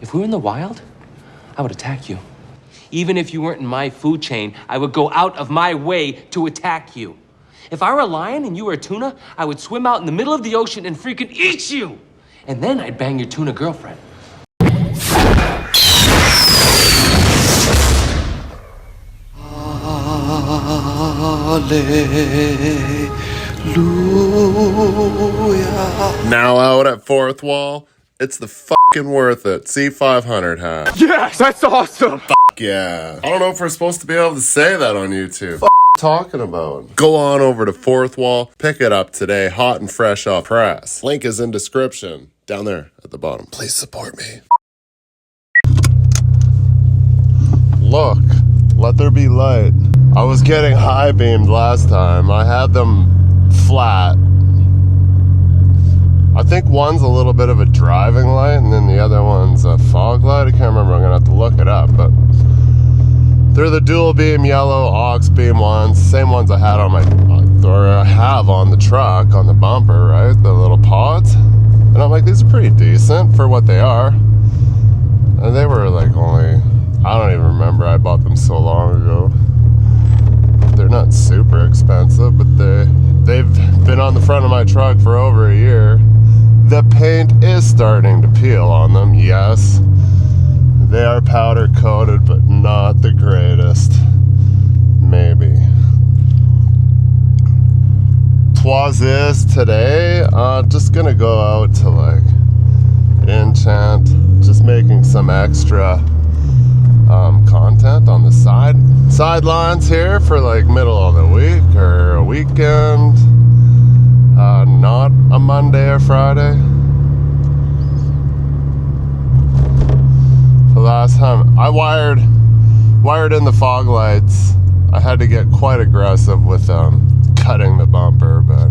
If we were in the wild, I would attack you. Even if you weren't in my food chain, I would go out of my way to attack you. If I were a lion and you were a tuna, I would swim out in the middle of the ocean and freaking eat you. And then I'd bang your tuna girlfriend. Hallelujah. Now out at Fourth Wall, it's the fucking worth it. C500 hat. Yes, that's awesome. Yeah. I don't know if we're supposed to be able to say that on YouTube. Talking about. Go on over to Fourth Wall, pick it up today, hot and fresh off press. Link is in description down there at the bottom. Please support me. Look, let there be light. I was getting high beamed last time. I had them flat. I think one's a little bit of a driving light and then the other one's a fog light. I can't remember, I'm gonna have to look it up, but they're the dual beam yellow aux beam ones, same ones I had on or I have on the truck, on the bumper, right? The little pods. And I'm like, these are pretty decent for what they are. And they were like only, I don't even remember, I bought them so long ago. They're not super expensive, but they've been on the front of my truck for over a year. The paint is starting to peel on them, yes. They are powder coated, but not the greatest. Maybe. Twas is today. Just gonna go out to like enchant, just making some extra content on the sidelines here for like middle of the week or a weekend. Not a Monday or Friday. The last time I wired in the fog lights, I had to get quite aggressive with cutting the bumper, but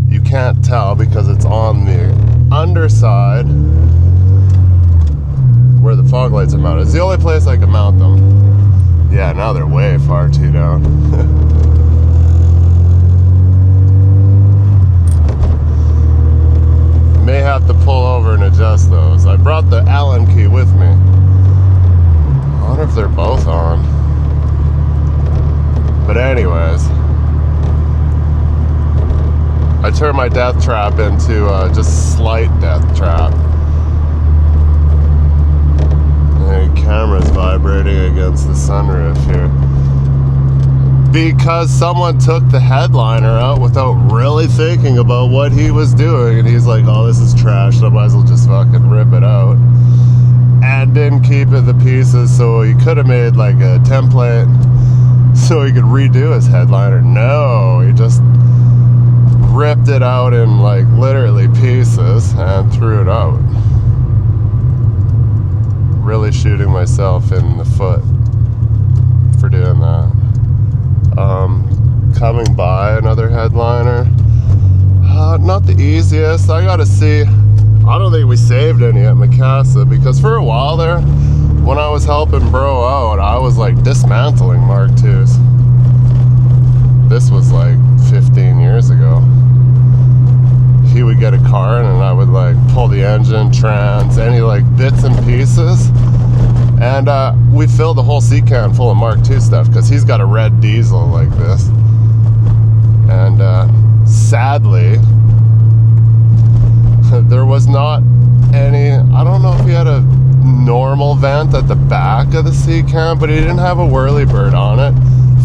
you can't tell because it's on the underside where the fog lights are mounted. It's the only place I can mount them. Yeah, now they're way far too down. May have to pull over and adjust those. I brought the Allen key with me. I wonder if they're both on. But anyways, I turned my death trap into just slight death trap. The camera's vibrating against the sunroof here. Because someone took the headliner out without really thinking about what he was doing, and he's like, oh, this is trash, so I might as well just fucking rip it out. And didn't keep it the pieces, so he could have made like a template so he could redo his headliner. No, he just ripped it out in like literally pieces and threw it out. Really shooting myself in the foot for doing that. Coming by another headliner, not the easiest. I gotta see, I don't think we saved any at Macassa, because for a while there, when I was helping bro out, I was like dismantling Mark IIs. This was like 15 years ago. He would get a car and I would like pull the engine, trans, any like bits and pieces. And we filled the whole sea can full of Mark II stuff because he's got a red diesel like this. And sadly, there was not any, I don't know if he had a normal vent at the back of the sea can, but he didn't have a whirlybird on it.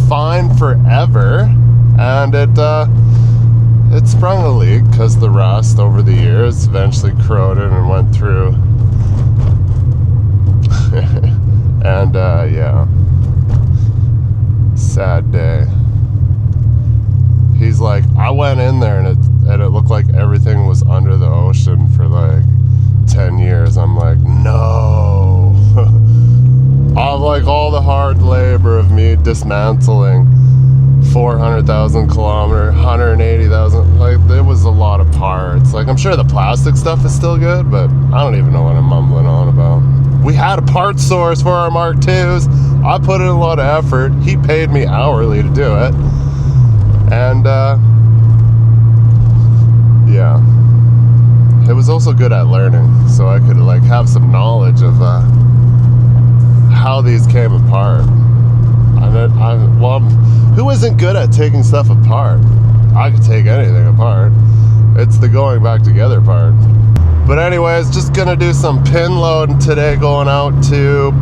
Fine forever. And it sprung a leak because the rust over the years eventually corroded and went through. And yeah, sad day. He's like, I went in there and it looked like everything was under the ocean for like 10 years. I'm like, no. Of like all the hard labor of me dismantling 400,000 kilometer, 180,000, like it was a lot of parts. Like I'm sure the plastic stuff is still good, but I don't even know what I'm mumbling on about. We had a part source for our Mark IIs. I put in a lot of effort. He paid me hourly to do it. And yeah, it was also good at learning, so I could like have some knowledge of how these came apart. Well, who isn't good at taking stuff apart? I could take anything apart. It's the going back together part. But anyways, just gonna do some pin loading today, going out to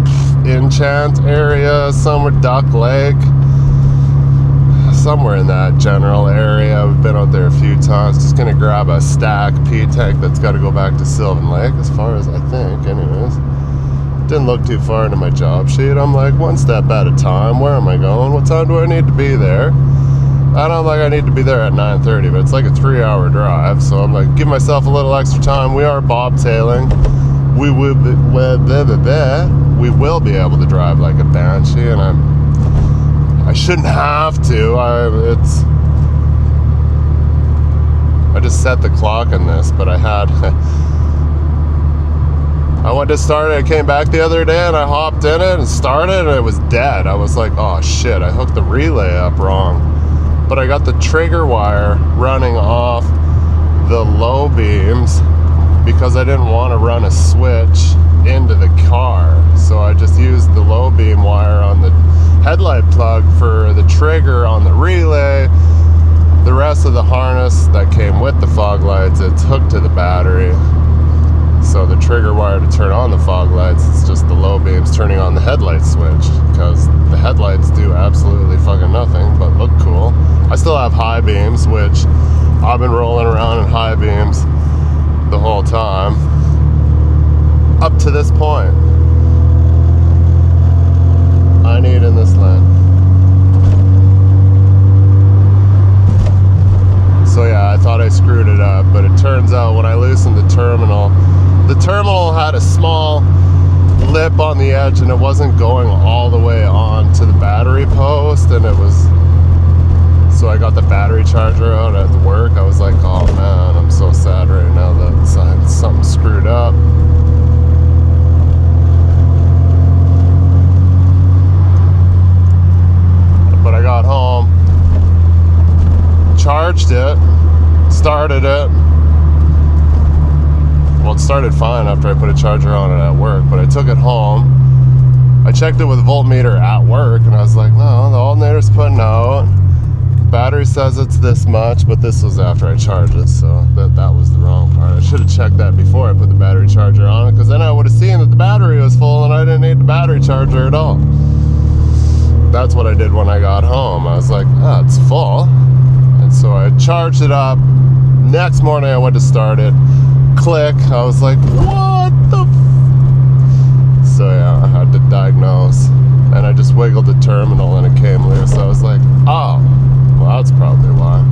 Enchant area, somewhere Duck Lake, somewhere in that general area. We've been out there a few times. Just gonna grab a stack P-Tank that's got to go back to Sylvan Lake, as far as I think, anyways. Didn't look too far into my job sheet. I'm like, one step at a time. Where am I going? What time do I need to be there? I don't like I need to be there at 9:30, but it's like a 3-hour drive. So I'm like, give myself a little extra time. We are bobtailing. We will be able to drive like a banshee, and I shouldn't have to. I just set the clock on this, but I went to start it. I came back the other day and I hopped in it and started, and it was dead. I was like, oh shit, I hooked the relay up wrong. But I got the trigger wire running off the low beams because I didn't want to run a switch into the car. So I just used the low beam wire on the headlight plug for the trigger on the relay. The rest of the harness that came with the fog lights, it's hooked to the battery. So the trigger wire to turn on the fog lights, it's just the low beams turning on the headlight switch, because the headlights do absolutely fucking nothing but look cool. I still have high beams, which I've been rolling around in high beams the whole time up to this point. I need in this lane. So yeah, I thought I screwed it up, but it turns out when I loosened the terminal had a small lip on the edge, and it wasn't going all the way on to the battery post, and it was, so I got the battery charger out at work. I was like, oh man, I'm so sad right now that something screwed up. But I got home, charged it, started it. Well, it started fine after I put a charger on it at work, but I took it home. I checked it with a voltmeter at work, and I was like, no, the alternator's putting out. Battery says it's this much, but this was after I charged it, so that was the wrong part. I should have checked that before I put the battery charger on it, because then I would have seen that the battery was full and I didn't need the battery charger at all. That's what I did when I got home. I was like, oh, it's full. And so I charged it up. Next morning I went to start it. Click. I was like, what the So yeah, I had to diagnose, and I just wiggled the terminal and it came loose. So I was like, oh, well, that's probably why.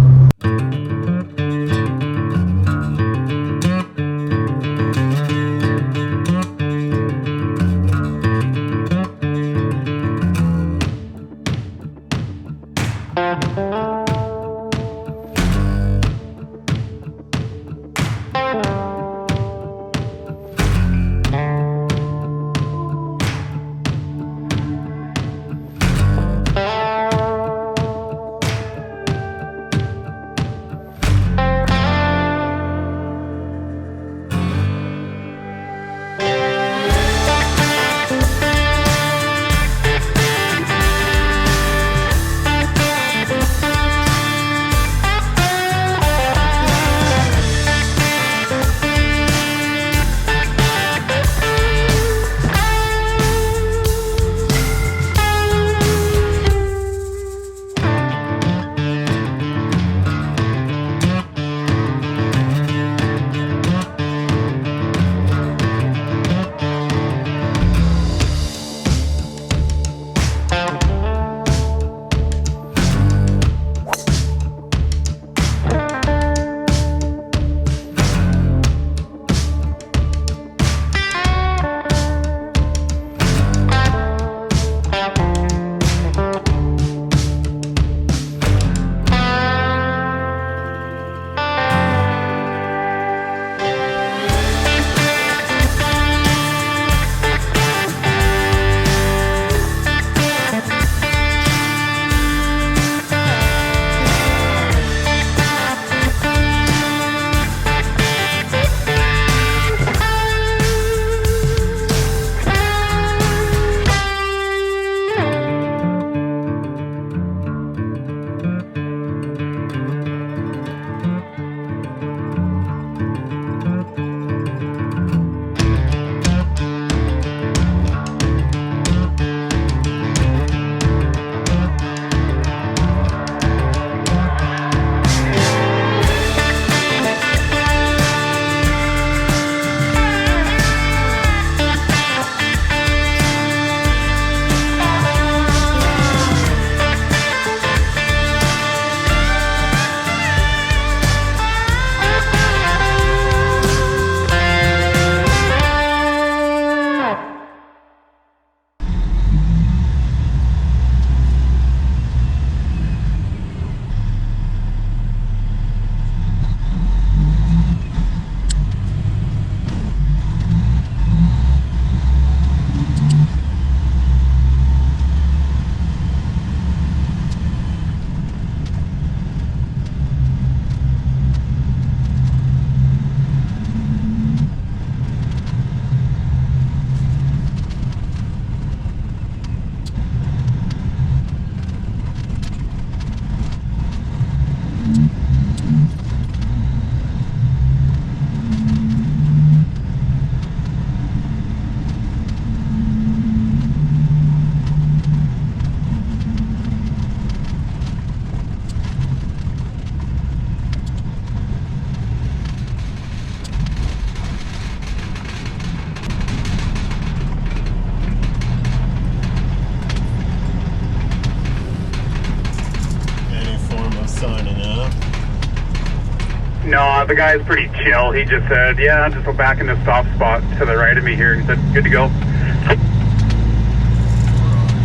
the guy's pretty chill. He just said, yeah, I'll just go back in the stop spot to the right of me here. He said, good to go.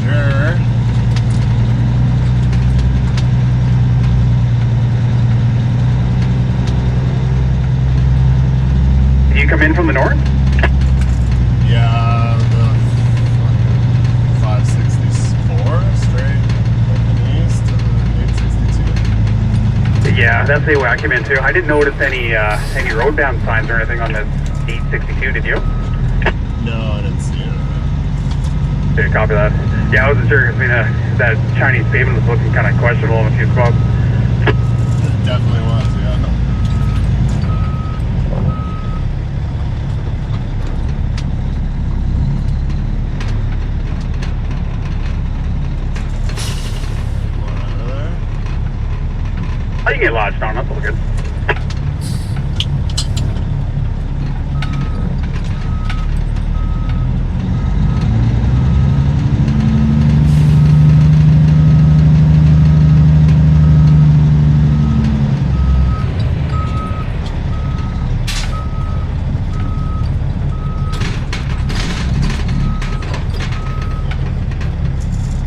Roger. Did you come in from the north? Yeah, the fucking 564 straight east to the 862. Yeah, that's the way I came in too. I didn't notice any roadbound signs or anything on the 862, did you? No, I didn't see it. Okay, copy that. Yeah, I wasn't sure. I mean, that Chinese pavement was looking kind of questionable in a few spots. It definitely was, yeah. Oh, you can get lodged on, that's all good.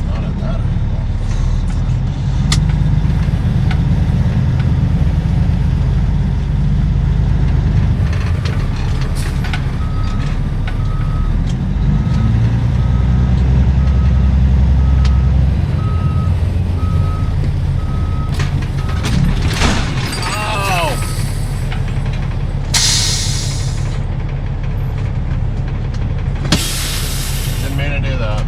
Not at that angle. Didn't mean to do that.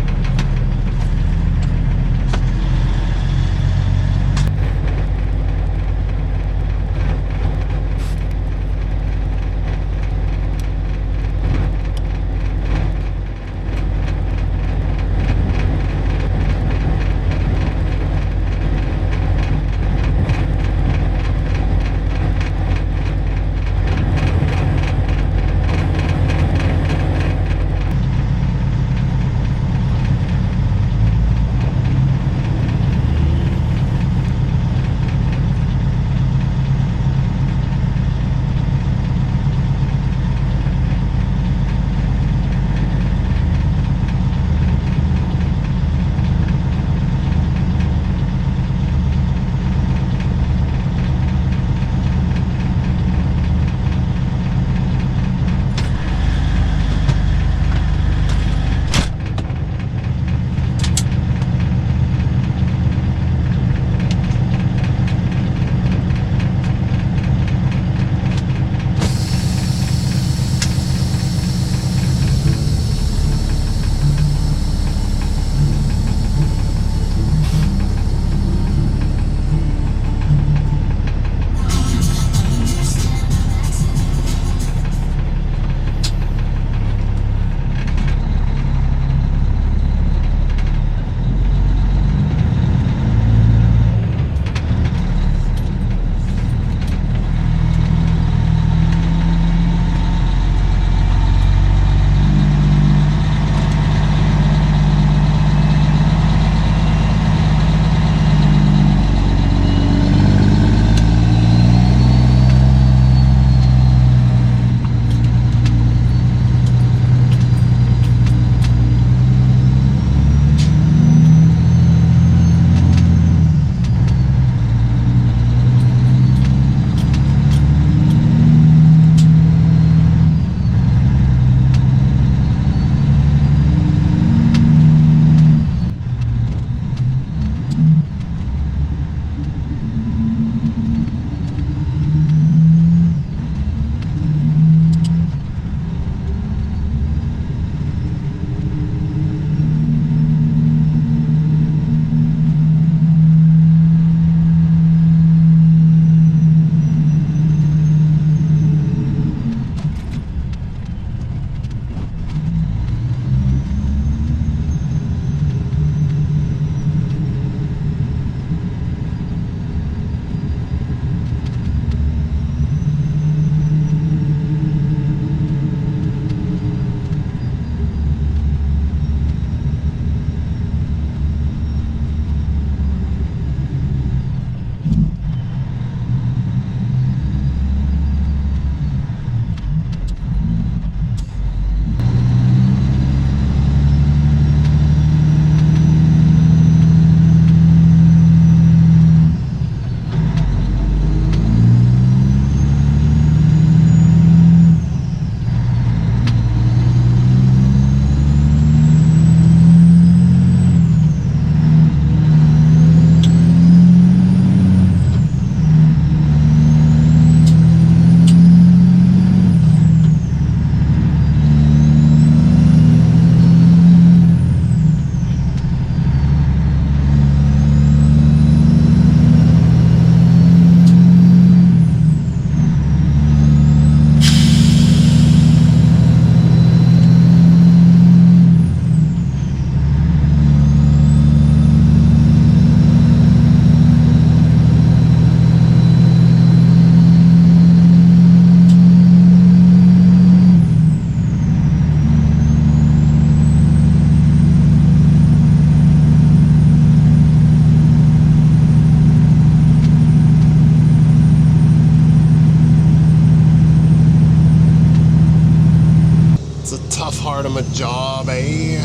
of my job, eh?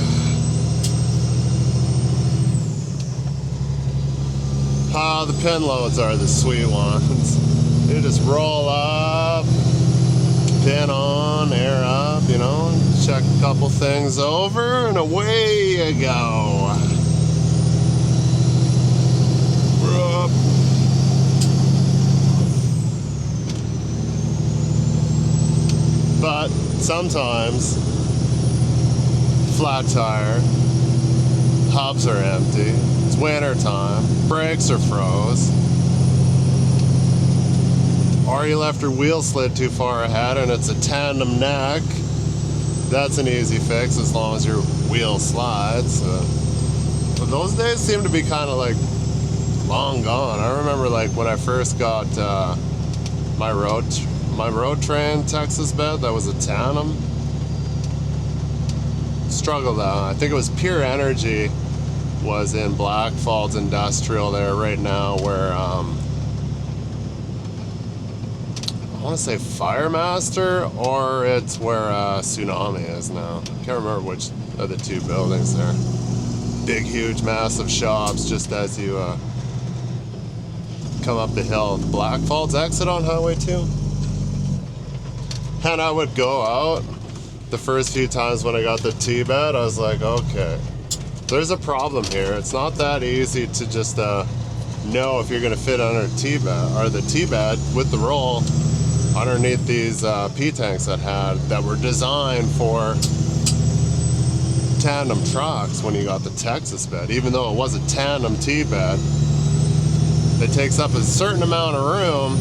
Ah, the pin loads are the sweet ones. You just roll up, pin on, air up, you know, check a couple things over, and away you go. Up. But sometimes, flat tire, hubs are empty, it's winter time, brakes are froze, or you left your wheel slid too far ahead and it's a tandem neck. That's an easy fix as long as your wheel slides. But those days seem to be kind of like long gone. I remember like when I first got my road train Texas bed, that was a tandem. Struggled out. I think it was Pure Energy was in Black Falls Industrial there right now where I want to say Firemaster, or it's where Tsunami is now. Can't remember which of the two buildings there. Big, huge, massive shops just as you come up the hill. Black Falls exit on Highway 2. And I would go out the first few times when I got the T-bed. I was like, okay, there's a problem here. It's not that easy to just know if you're going to fit under T-bed or the T-bed with the roll underneath these P-tanks that were designed for tandem trucks when you got the Texas bed. Even though it was a tandem T-bed, it takes up a certain amount of room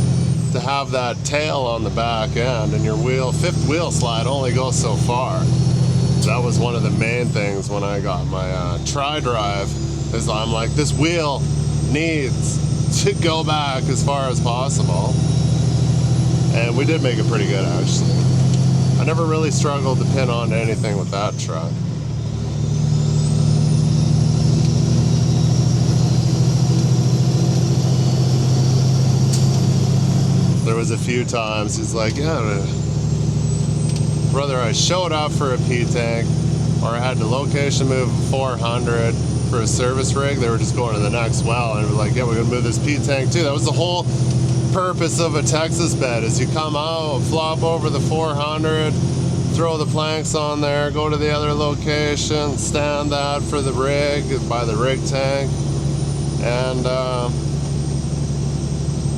to have that tail on the back end, and your fifth wheel slide only goes so far. That was one of the main things when I got my tri-drive, is I'm like, this wheel needs to go back as far as possible. And we did make it pretty good, actually. I never really struggled to pin on to anything with that truck. There was a few times he's like, yeah, whether I showed up for a P-tank or I had to location move 400 for a service rig, they were just going to the next well and we're like, yeah, we're gonna move this P-tank too. That was the whole purpose of a Texas bed, is you come out, flop over the 400, throw the planks on there, go to the other location, stand that for the rig, by the rig tank, and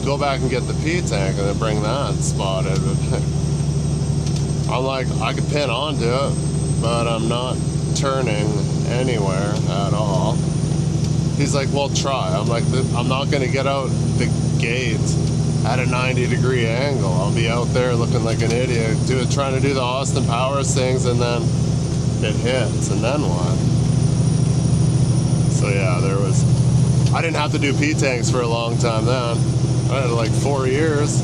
go back and get the P-tank and then bring that spotted. I'm like, I could pin onto it, but I'm not turning anywhere at all. He's like, well, try. I'm like, I'm not gonna get out the gate at a 90-degree angle. I'll be out there looking like an idiot, trying to do the Austin Powers things, and then it hits, and then what? So yeah, I didn't have to do P-tanks for a long time then. I had like 4 years,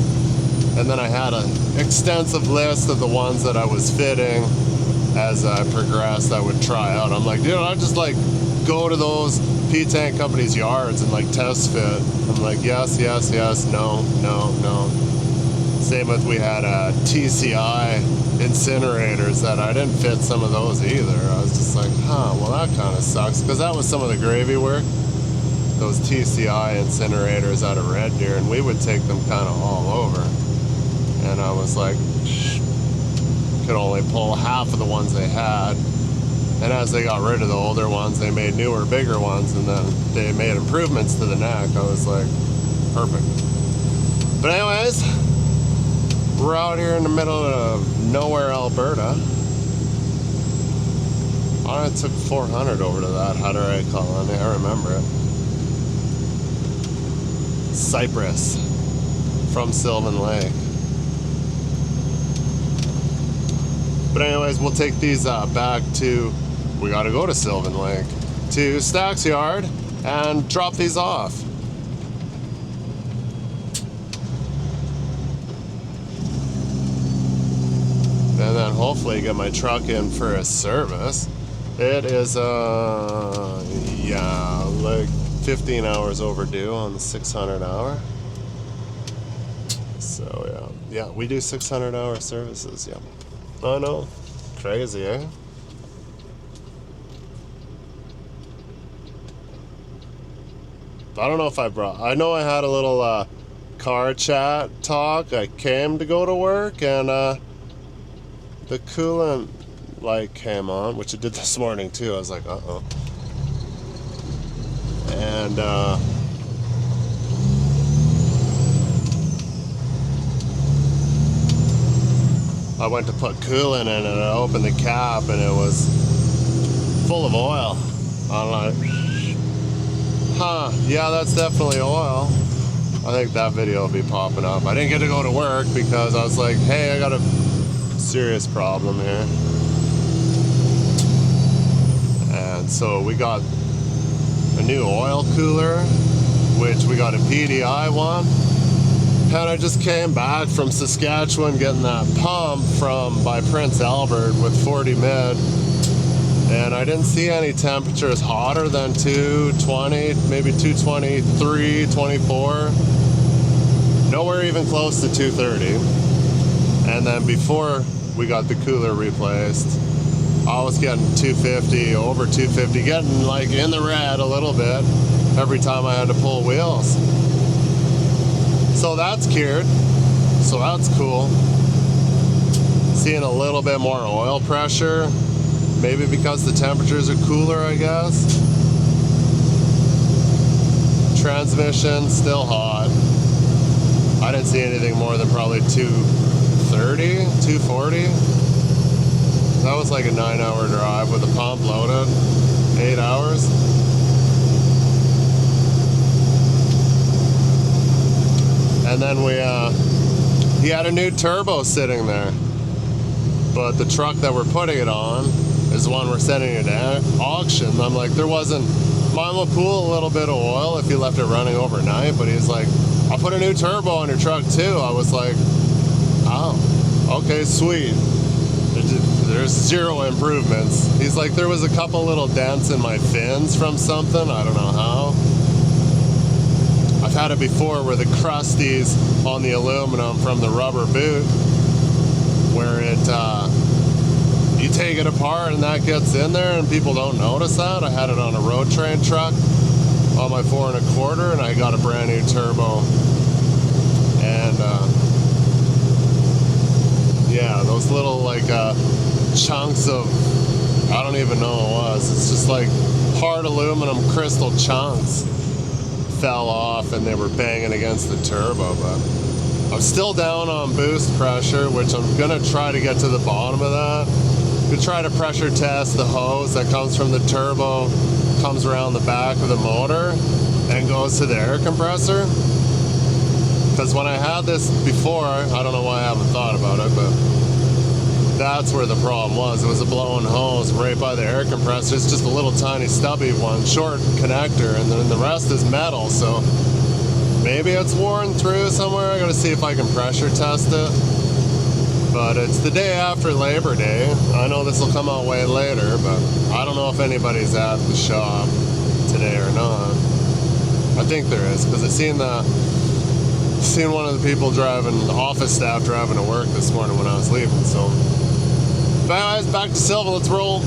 and then I had an extensive list of the ones that I was fitting as I progressed. I would try out. I'm like, dude, I just like go to those P-tank companies' yards and like test fit. I'm like, yes, yes, yes, no, no, no. Same with, we had TCI incinerators that I didn't fit some of those either. I was just like, well, that kind of sucks, because that was some of the gravy work. Those TCI incinerators out of Red Deer, and we would take them kind of all over. And I was like, could only pull half of the ones they had. And as they got rid of the older ones, they made newer, bigger ones, and then they made improvements to the neck. I was like, perfect. But anyways, we're out here in the middle of nowhere, Alberta. I took 400 over to that Hutterite colony, I remember it. Cypress from Sylvan Lake. But anyways, we'll take these back to, we gotta go to Sylvan Lake, to Stack's yard and drop these off. And then hopefully get my truck in for a service. It is, yeah, like 15 hours overdue on the 600 hour. So yeah, we do 600 hour services, yeah. I know, crazy, eh? I don't know if I know I had a little car chat talk. I came to go to work, and the coolant light came on, which it did this morning too. I was like, uh-oh. And I went to put coolant in, and I opened the cap, and it was full of oil. I'm like, huh, yeah, that's definitely oil. I think that video will be popping up. I didn't get to go to work because I was like, hey, I got a serious problem here. And so we got a new oil cooler, which we got a PDI one. And I just came back from Saskatchewan getting that pump by Prince Albert with 40 mid. And I didn't see any temperatures hotter than 220, maybe 223, 24. Nowhere even close to 230. And then before we got the cooler replaced, I was getting 250, over 250, getting like in the red a little bit every time I had to pull wheels. So that's cured. So that's cool. Seeing a little bit more oil pressure. Maybe because the temperatures are cooler, I guess. Transmission still hot. I didn't see anything more than probably 230, 240. That was like a 9-hour drive with the pump loaded. 8 hours. And then he had a new turbo sitting there. But the truck that we're putting it on is the one we're sending it to auction. I'm like, mine will pool a little bit of oil if you left it running overnight, but he's like, I'll put a new turbo on your truck too. I was like, oh, okay, sweet. There's zero improvements. He's like, there was a couple little dents in my fins from something, I don't know how. I've had it before where the crusties on the aluminum from the rubber boot, where you take it apart and that gets in there and people don't notice that. I had it on a road train truck on my 4 1/4, and I got a brand new turbo. And yeah, those little like chunks of, I don't even know what it was. It's just like hard aluminum crystal chunks fell off and they were banging against the turbo. But I'm still down on boost pressure, which I'm gonna try to get to the bottom of that. To try to pressure test the hose that comes from the turbo, comes around the back of the motor and goes to the air compressor. Because when I had this before, I don't know why I haven't thought about it, but that's where the problem was. It was a blown hose right by the air compressor. It's just a little tiny stubby one, short connector, and then the rest is metal, so maybe it's worn through somewhere. I gotta see if I can pressure test it. But it's the day after Labor Day. I know this will come out way later, but I don't know if anybody's at the shop today or not. I think there is, because I seen one of the people driving, the office staff driving to work this morning when I was leaving. So, but anyways, back to Silva, let's roll.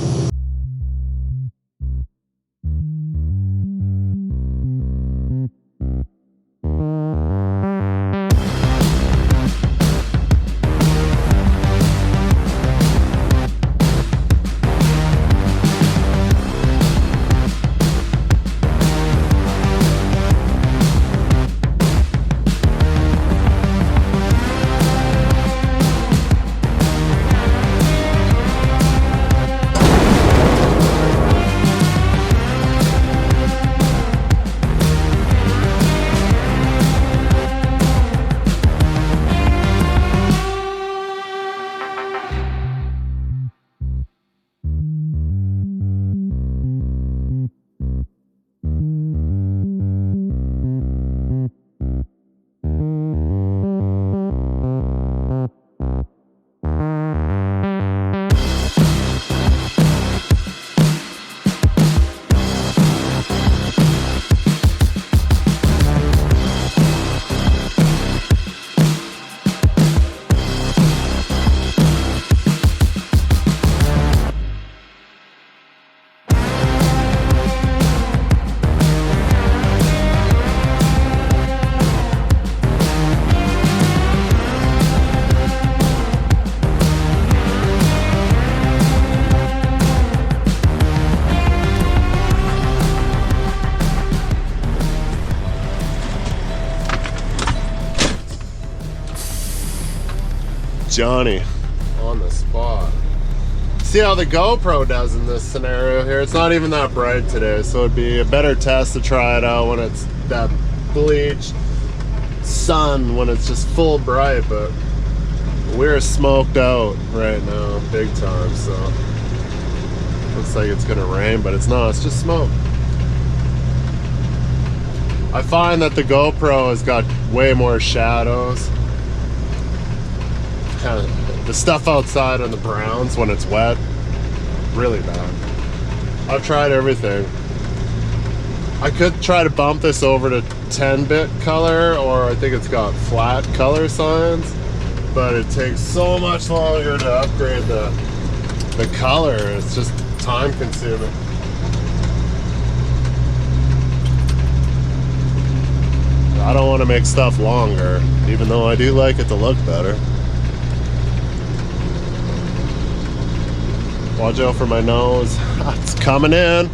Johnny on the spot. See how the GoPro does in this scenario here. It's not even that bright today, so it'd be a better test to try it out when it's that bleached sun, when it's just full bright. But we're smoked out right now big time, so looks like it's gonna rain, but it's not, it's just smoke. I find that the GoPro has got way more shadows. Kind of the stuff outside on the browns when it's wet, really bad. I've tried everything. I could try to bump this over to 10-bit color, or I think it's got flat color signs, but it takes so much longer to upgrade the color. It's just time consuming. I don't want to make stuff longer, even though I do like it to look better. Watch out for my nose. It's coming in.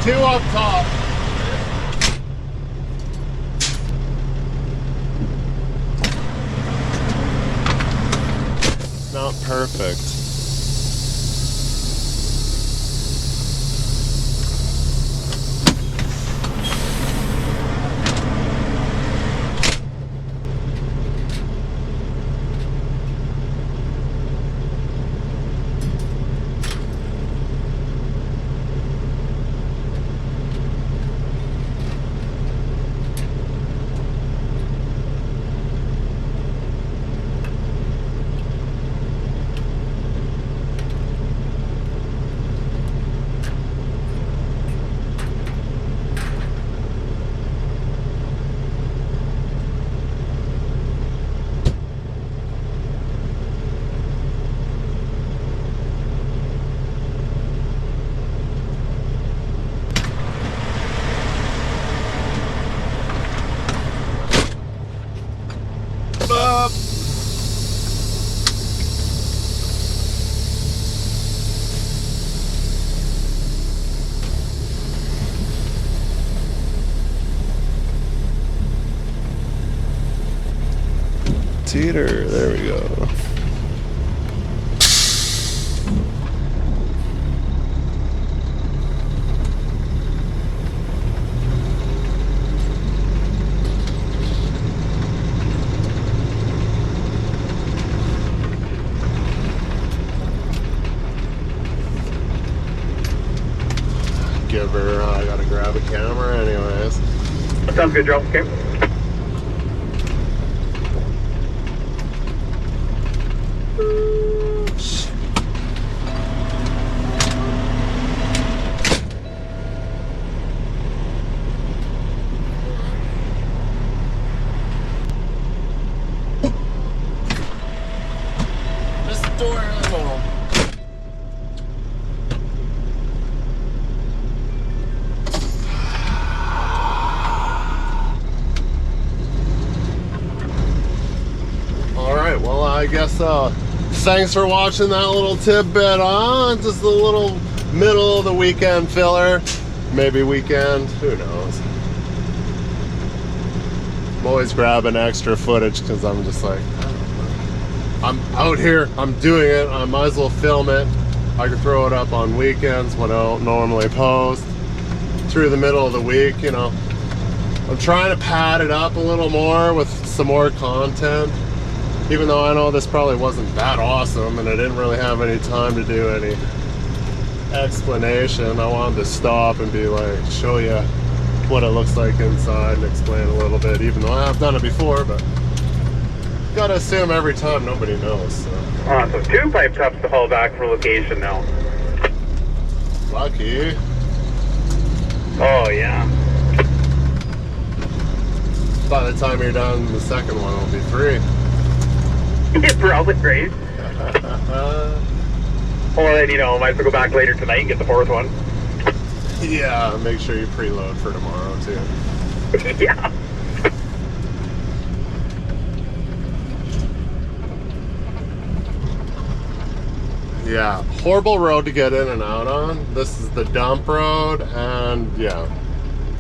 Two up top. Not perfect. Teeter, there we go. Give her, I gotta grab a camera anyways. Sounds good, Joe. Okay. Well, I guess thanks for watching that little tidbit on just a little middle of the weekend filler, maybe weekend, who knows. I'm always grabbing extra footage because I'm just like, I don't know. I'm out here, I'm doing it, I might as well film it. I could throw it up on weekends when I don't normally post. Through the middle of the week, you know. I'm trying to pad it up a little more with some more content. Even though I know this probably wasn't that awesome and I didn't really have any time to do any explanation. I wanted to stop and be like, show you what it looks like inside and explain a little bit, even though I have done it before, but gotta assume every time nobody knows. So 2 pipe tubs to haul back for location now. Lucky. Oh yeah. By the time you're done, the second one will be 3. It's probably great. Or then, you know, might have to go back later tonight and get the 4th one. Yeah, make sure you preload for tomorrow too. Yeah. Yeah, horrible road to get in and out on. This is the dump road, and yeah,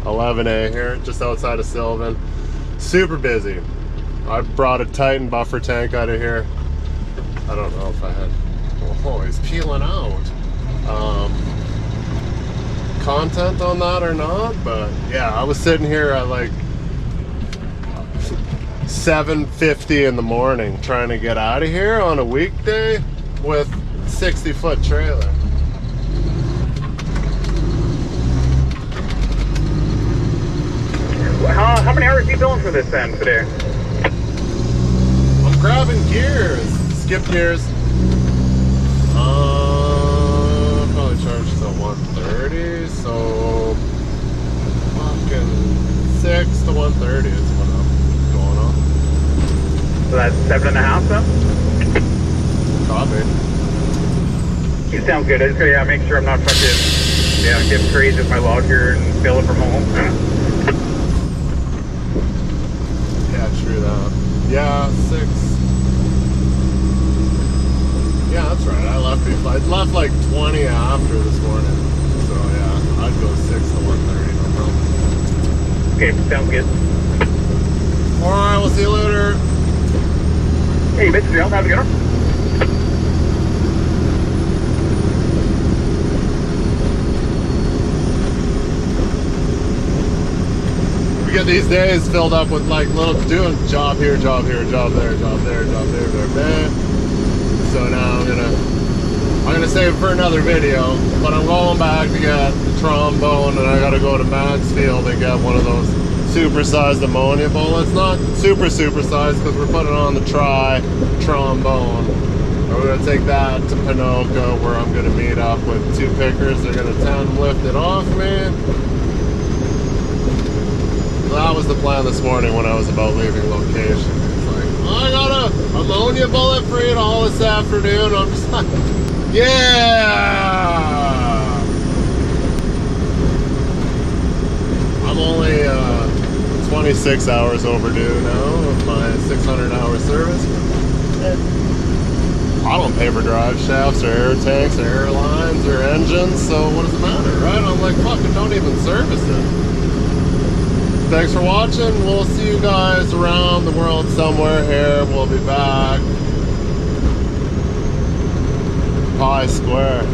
11A here, just outside of Sylvan. Super busy. I brought a Titan buffer tank out of here. I don't know if I had, oh, he's peeling out. Content on that or not, but yeah, I was sitting here at like 7:50 in the morning trying to get out of here on a weekday with 60-foot trailer. How many hours are you billing for this then today? I'm grabbing gears, skip gears. Probably charged till 1:30, so fucking 6 to 1:30 is what I'm going on. So that's 7.5 then? Copy. It sounds good. I just gotta make sure I'm not fucking getting crazy with my log here and bill it from home. Yeah, true that. Yeah, 6. Yeah, that's right. I left like 20 after this morning. So yeah, I'd go 6 to 1:30, no problem. Okay, sounds good. Alright, we'll see you later. Hey, Mr. Jones, how's it going? We get these days filled up with like little doing job here, job here, job there, job there, job there, there. So now I'm gonna save it for another video, but I'm going back to get the trombone, and I gotta go to Mansfield and get one of those supersized ammonia bullets. Not super sized because we're putting on the trombone. We're gonna take that to Pinoca, where I'm gonna meet up with 2 pickers. They're gonna tend lift it off me. That was the plan this morning when I was about leaving location. It's like, I got a ammonia bullet for you all this afternoon. I'm just like, yeah! I'm only 26 hours overdue now with my 600-hour service. I don't pay for drive shafts or air tanks or air lines or engines, so what does it matter, right? I'm like, fuck it, don't even service it. Thanks for watching. We'll see you guys around the world somewhere here. We'll be back. Pi Square.